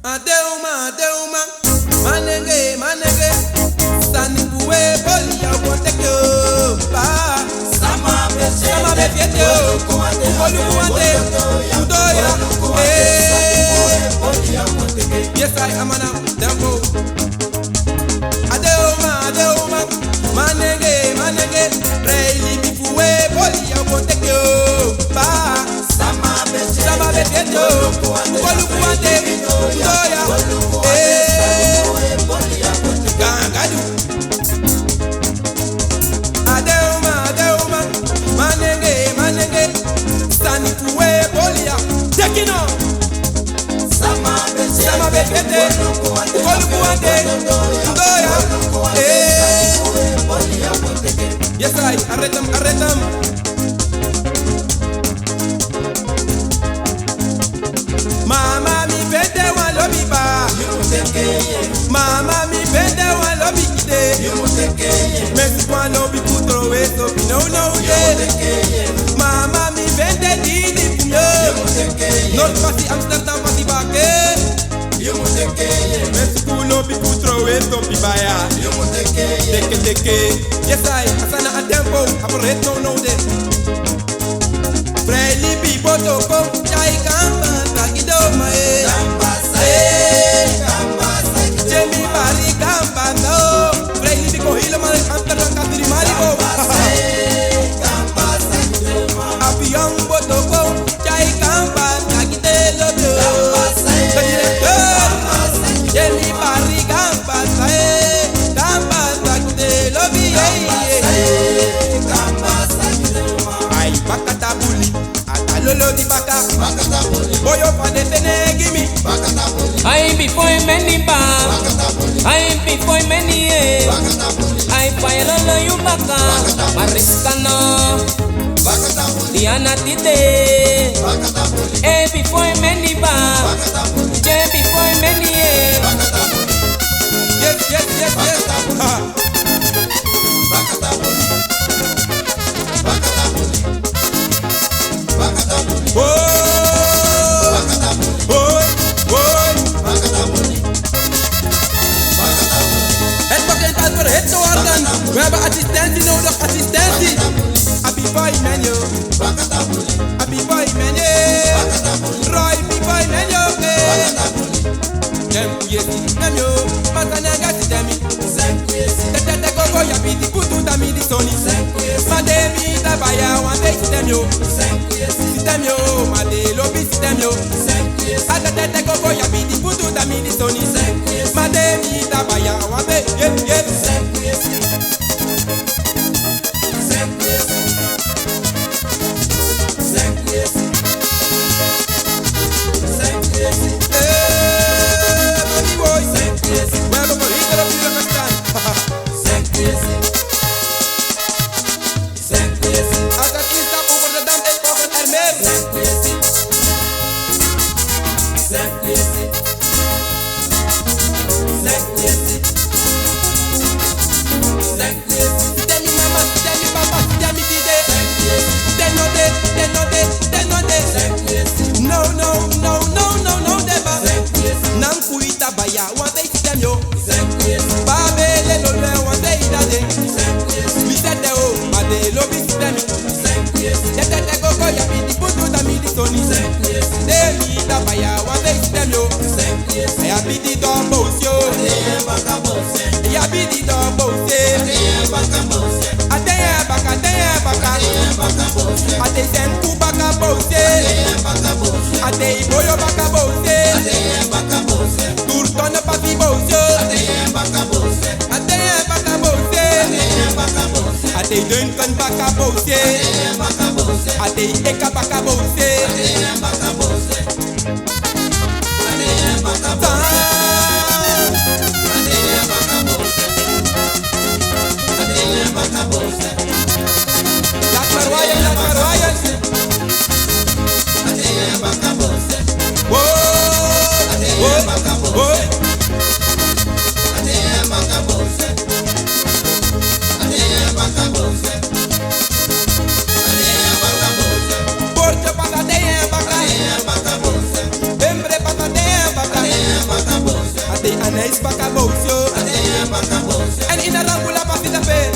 Adeuma, Adeuma, manenge, manenge, sani buwe boli ya woteke ba. Sama befiete o, bolu kuante, udoya, yes I am an dembo. Adeuma, Adeuma, manenge, manenge, reili bifuwe boli ya woteke ba. Sama befiete o, bolu kuante, udoya, gangadu. Adeuma, Adeuma, manenge, manenge, sani fuwe bolia, tekino. Sama befiete, bolu kuante, udoya, yes I, arretam, arretam. Mama mi pende wa lobi ba, mama mi pende wa lobi kide, mesi kwa lobi kutro weso no no ye. Mama mi pende dini kumyo, North pasi Amsterdam pasi bake, mesi kwa lobi kutro weso bibaya, teke teke, yes I, asana a tempo, aporet no no de. Freli biboto ko, chai kamba. Jemi bari gamba no, Freli biko hilo mare antar lang katiri maribo. Apiang boto ko, chai gamba nakite lodo. Jemi bari gamba nakite lobi. Ay bakata buli, atalolo di baka. Boyo pa de tene gimi. I before many ba, I before many ye. I fire all you baka, Mariskano, Diana Tite. Eh before many ba, je before many ye. Yes, yes, yes, yes. We hebben assistentie nodig, assistentie. Abi boy man yo, abi boy man yo, Roy abi boy man yo. Dem kuyesi, dem yo, masananga si demi. Tete koko ya bidi kutu da midi soni. Mademi tabaya wante si dem yo, made lobi si dem yo. Tete koko ya bidi kutu da midi soni. Mademi tabaya wante yep yep. vite fait.